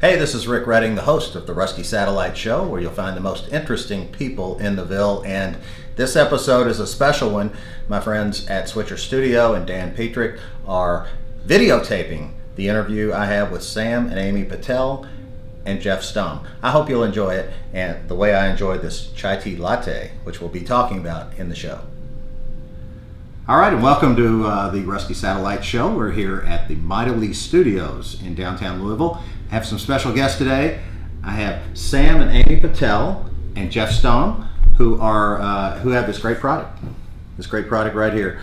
Hey, this is Rick Redding, the host of the Rusty Satellite Show, where you'll find the most interesting people in the Ville. And this episode is a special one. My friends at Switcher Studio and Dan Petrick are videotaping the interview I have with Sam and Amy Patel and Jeff Stum. I hope you'll enjoy it, and the way I enjoyed this chai tea latte, which we'll be talking about in the show. All right, and welcome to the Rusty Satellite Show. We're here at the Mightily Studios in downtown Louisville. I have some special guests today. I have Sam and Amy Patel and Jeff Stum, who have this great product. This great product right here.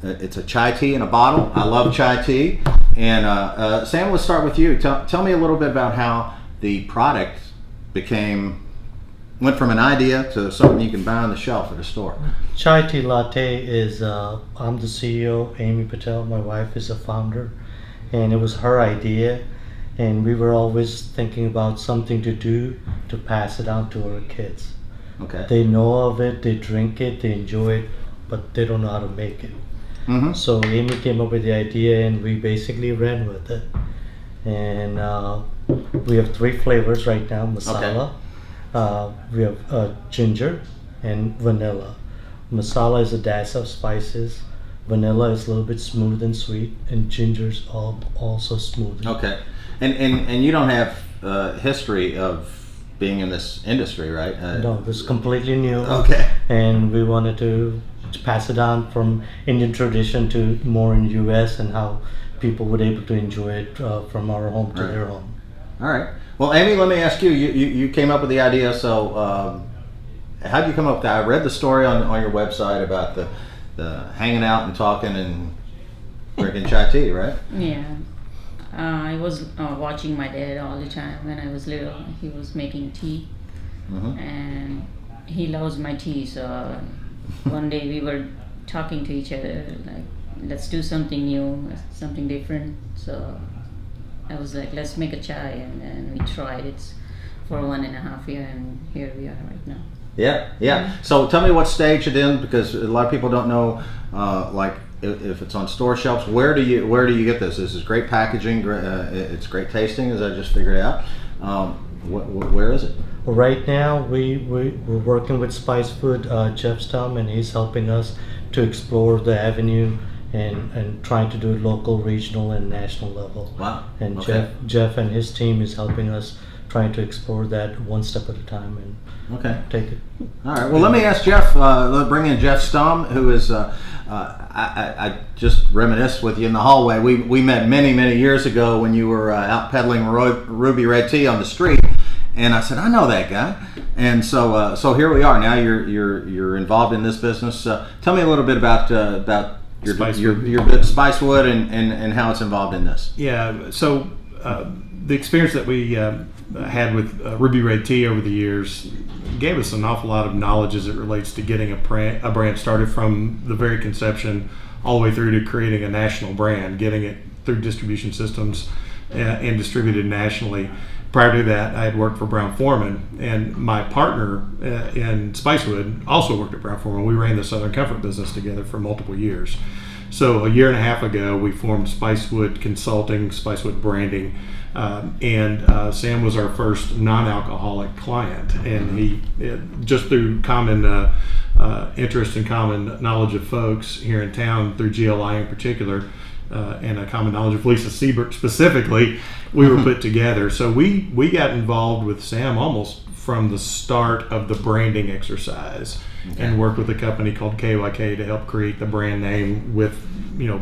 It's a chai tea in a bottle. I love chai tea. And Sam, let's start with you. Tell me a little bit about how the product went from an idea to something you can buy on the shelf at a store. Chai tea latte is, I'm the CEO, Amy Patel, my wife is the founder, and it was her idea. And we were always thinking about something to do to pass it on to our kids. Okay. They know of it, they drink it, they enjoy it, but they don't know how to make it. Mm-hmm. So Amy came up with the idea and we basically ran with it. And we have 3 flavors right now, masala. Okay. We have ginger and vanilla. Masala is a dash of spices. Vanilla is a little bit smooth and sweet, and ginger's also smooth. Okay. And you don't have history of being in this industry, right? No, it was completely new. Okay. And we wanted to pass it on from Indian tradition to more in U.S. and how people were able to enjoy it from our home to their home. All right. Well, Amy, let me ask you. You came up with the idea. So how did you come up with that? I read the story on your website about the hanging out and talking and drinking chai tea, right? Yeah. I was watching my dad all the time when I was little. He was making tea, Mm-hmm. and he loves my tea. So one day we were talking to each other, like, let's do something new, something different. So I was like, let's make a chai, and we tried it for 1.5 years, and here we are right now. Yeah. So tell me what stage it's in, because a lot of people don't know, like if it's on store shelves. Where do you get this? This is great packaging. It's great tasting, as I just figured out. Where is it? Well, right now we're working with Spice Food, Jeff Stum, and he's helping us to explore the avenue and trying to do it local, regional, and national level. Wow. And Okay. Jeff and his team is helping us trying to explore that one step at a time and take it. All right. Well, let me ask Jeff. Let's bring in Jeff Stum, who is. I just reminisced with you in the hallway. We met many years ago when you were out peddling Ruby Red Tea on the street, and I said, I know that guy. And so here we are. Now you're involved in this business. Tell me a little bit about your Spicewood and how it's involved in this. Yeah. So the experience that we had with Ruby Red Tea over the years gave us an awful lot of knowledge as it relates to getting a brand started from the very conception all the way through to creating a national brand, getting it through distribution systems and distributed nationally. Prior to that, I had worked for Brown-Forman, and my partner in Spicewood also worked at Brown-Forman. We ran the Southern Comfort business together for multiple years. So 1.5 years ago, we formed Spicewood Consulting, Spicewood Branding, and Sam was our first non-alcoholic client. And he, just through common interest and common knowledge of folks here in town, through GLI in particular, and a common knowledge of Lisa Siebert specifically, we were put together. So we got involved with Sam almost from the start of the branding exercise. Okay. And worked with a company called KYK to help create the brand name with,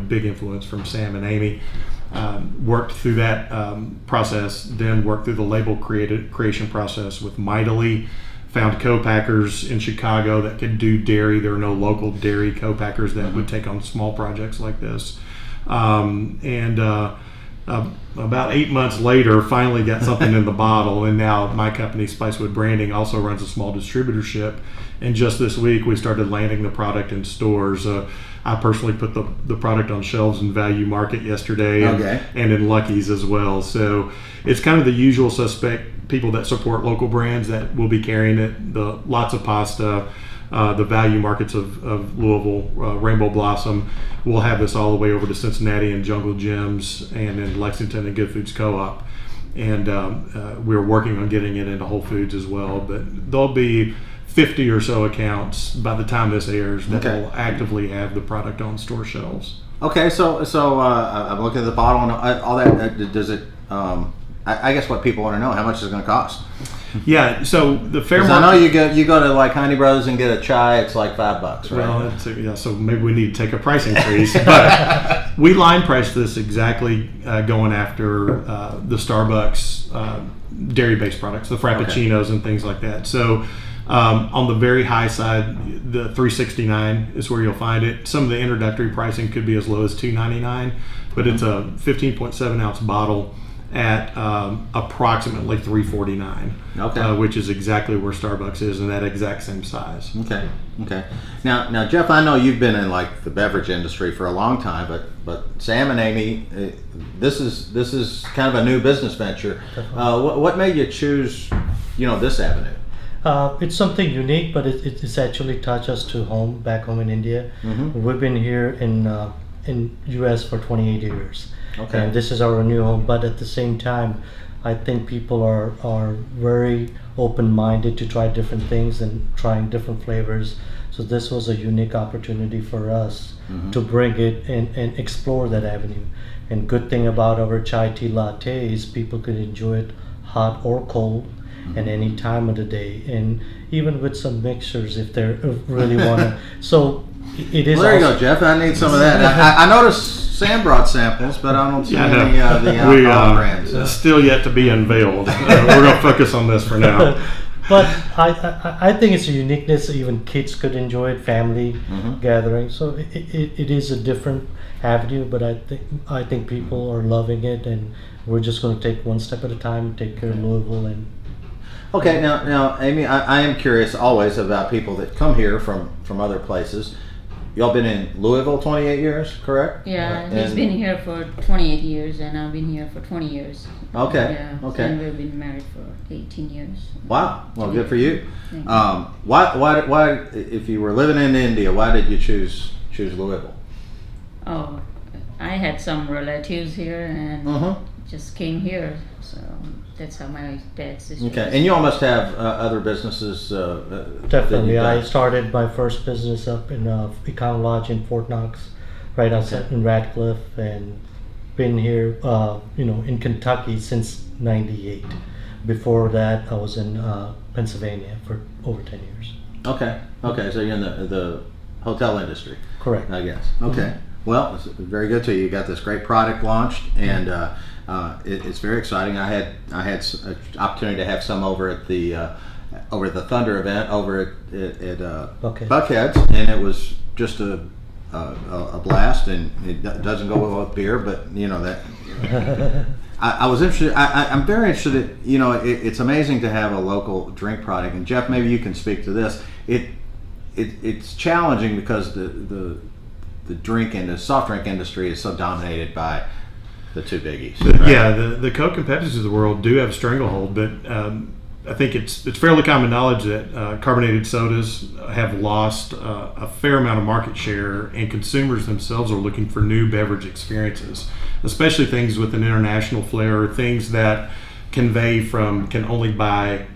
big influence from Sam and Amy. Worked through that process, then worked through the label creation process with Mightily. Found co-packers in Chicago that could do dairy. There are no local dairy co-packers that would take on small projects like this. About 8 months later, finally got something in the bottle, and now my company, Spicewood Branding, also runs a small distributorship. And just this week, we started landing the product in stores. I personally put the product on shelves in Value Market yesterday, and in Lucky's as well. So it's kind of the usual suspect people that support local brands that will be carrying it. The Lots of Pasta, the Value Markets of Louisville, Rainbow Blossom. We'll have this all the way over to Cincinnati and Jungle Gyms, and in Lexington and Good Foods Co-op. and we're working on getting it into Whole Foods as well. But there'll be 50 or so accounts by the time this airs that will actively have the product on store shelves. Okay, so I'm looking at the bottle and all that. Does it? I guess what people want to know, how much is it going to cost? Yeah, so the fair market. I know you go to like Honey Brothers and get a chai. It's like $5, right? Well, so maybe we need to take a price increase. But we line priced this exactly going after the Starbucks dairy-based products, the Frappuccinos and things like that. So on the very high side, the $3.69 is where you'll find it. Some of the introductory pricing could be as low as $2.99, but it's a 15.7 ounce bottle at approximately $3.49, which is exactly where Starbucks is in that exact same size. Okay. Now, Jeff, I know you've been in like the beverage industry for a long time, but Sam and Amy, this is kind of a new business venture. What made you choose, this avenue? It's something unique, but it's actually touched us to home, back home in India. Mm-hmm. We've been here in U.S. for 28 years. Okay. And this is our new home, but at the same time, I think people are very open-minded to try different things and trying different flavors. So this was a unique opportunity for us to bring it and explore that avenue. And good thing about our chai tea latte is people could enjoy it hot or cold and any time of the day, and even with some mixers if they really want to. So it is. Well, there you go, Jeff. I need some of that. I noticed Sam brought samples, but I don't see any of the alcohol brands. Still yet to be unveiled. We're going to focus on this for now. But I think it's a uniqueness. Even kids could enjoy it, family gathering. So it is a different avenue, but I think people are loving it, and we're just going to take one step at a time, take care of Louisville. And okay, now Amy, I am curious always about people that come here from other places. Y'all been in Louisville 28 years, correct? Yeah, he's been here for 28 years, and I've been here for 20 years. Okay. Yeah, okay. And we've been married for 18 years. Wow. Well, good for you. Why? If you were living in India, why did you choose Louisville? Oh, I had some relatives here, and just came here. So that's how my dad's sister. Okay, and you almost have other businesses. Definitely, I started my first business up in Econ Lodge in Fort Knox, right outside in Radcliffe, and been here, in Kentucky since '98. Before that, I was in Pennsylvania for over 10 years. Okay, so you're in the hotel industry. Correct. I guess. Okay. Well, it's very good to you. You got this great product launched, and it's very exciting. I had an opportunity to have some over at the Thunder event over at Buckhead's, and it was just a blast. And it doesn't go well with beer, but that. I was interested. I'm very interested. It's amazing to have a local drink product. And Jeff, maybe you can speak to this. It's challenging because the drink and the soft drink industry is so dominated by the two biggies. Right? Yeah, the Coke and Pepsis of the world do have a stranglehold, but I think it's fairly common knowledge that carbonated sodas have lost a fair amount of market share, and consumers themselves are looking for new beverage experiences, especially things with an international flair, things that can only buy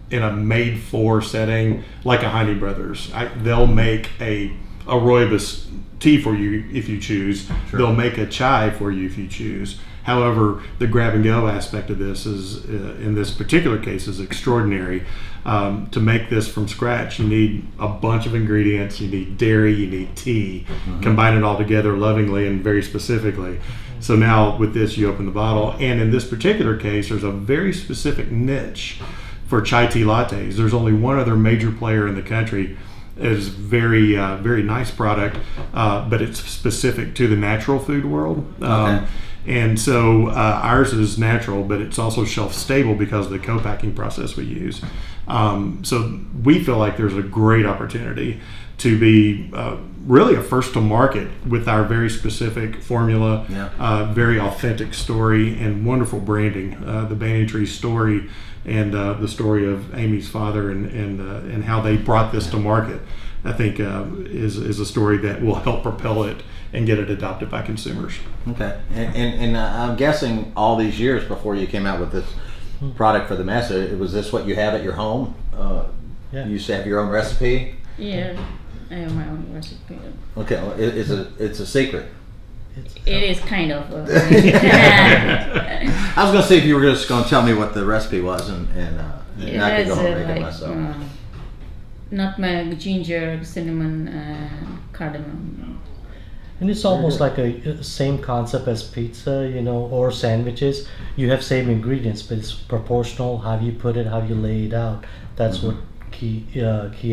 in a made-for setting, like a Honey Brothers. They'll make a rooibos tea for you if you choose. Sure. They'll make a chai for you if you choose. However, the grab-and-go aspect of this is, in this particular case, is extraordinary. To make this from scratch, you need a bunch of ingredients. You need dairy, you need tea. Combine it all together lovingly and very specifically. So now with this, you open the bottle, and in this particular case, there's a very specific niche for chai tea lattes. There's only one other major player in the country. It's very, very nice product, but it's specific to the natural food world. Okay. And so ours is natural, but it's also shelf stable because of the co-packing process we use. So we feel like there's a great opportunity to be really a first to market with our very specific formula, very authentic story, and wonderful branding. The Banyan Tree story and the story of Amy's father and how they brought this to market I think is a story that will help propel it and get it adopted by consumers. Okay, and I'm guessing all these years before you came out with this product for the mess, was this what you have at your home? Yeah. You used to have your own recipe? Yeah, I have my own recipe. Okay, well, it's a secret. It is kind of. I was going to see if you were just going to tell me what the recipe was, and I could go home and make it myself. Nutmeg, ginger, cinnamon, cardamom. And it's almost like a same concept as pizza, or sandwiches. You have same ingredients, but it's proportional. How you put it, how you lay it out. That's what key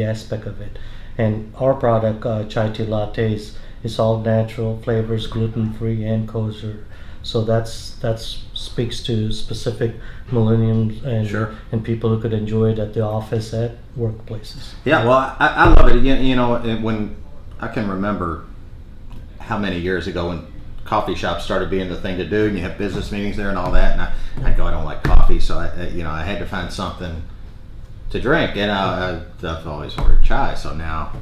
aspect of it. And our product, chai tea lattes, is all natural flavors, gluten free and kosher. So that speaks to specific millennials and people who could enjoy it at the office, at workplaces. Yeah, well, I love it. When I can remember how many years ago when coffee shops started being the thing to do, and you have business meetings there and all that, and I go, I don't like coffee, so I had to find something to drink, and I've always ordered chai. So now,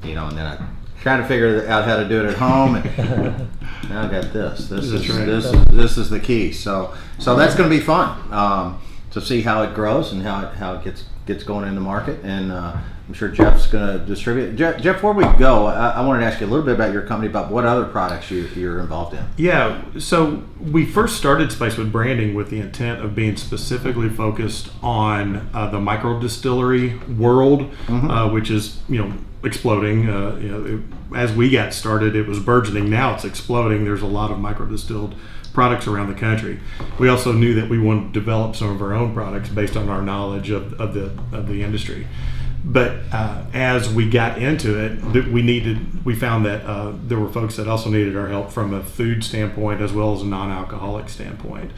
and then I trying to figure out how to do it at home, and now I got this. This is the key. So that's going to be fun to see how it grows and how it gets going in the market, and I'm sure Jeff's going to distribute. Jeff, before we go, I wanted to ask you a little bit about your company, about what other products you're involved in. Yeah, so we first started Spicewood Branding with the intent of being specifically focused on the micro distillery world, which is exploding. As we got started, it was burgeoning. Now it's exploding. There's a lot of micro distilled products around the country. We also knew that we wanted to develop some of our own products based on our knowledge of the industry. But as we got into it, we found that there were folks that also needed our help from a food standpoint as well as a non-alcoholic standpoint.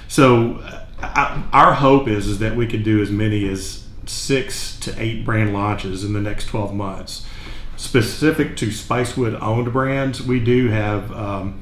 So our hope is that we could do as many as 6 to 8 brand launches in the next 12 months. Specific to Spicewood owned brands, we do have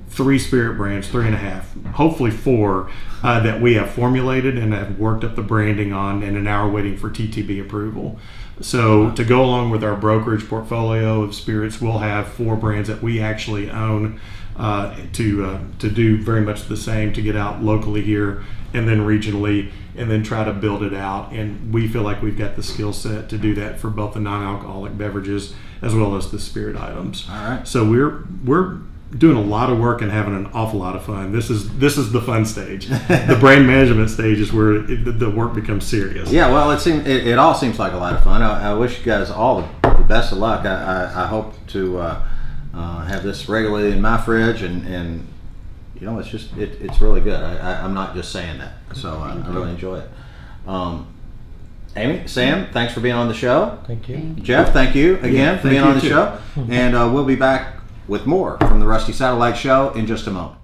3 spirit brands, 3.5, hopefully 4 that we have formulated and have worked up the branding on, and are now waiting for TTB approval. So to go along with our brokerage portfolio of spirits, we'll have 4 brands that we actually own to do very much the same, to get out locally here and then regionally, and then try to build it out. And we feel like we've got the skill set to do that for both the non-alcoholic beverages as well as the spirit items. All right. So we're doing a lot of work and having an awful lot of fun. This is the fun stage. The brand management stage is where the work becomes serious. Yeah, well, it all seems like a lot of fun. I wish you guys all the best of luck. I hope to have this regularly in my fridge, and it's really good. I'm not just saying that. So I really enjoy it. Amy, Sam, thanks for being on the show. Thank you. Jeff, thank you again for being on the show. And we'll be back with more from the Rusty Satellite Show in just a moment.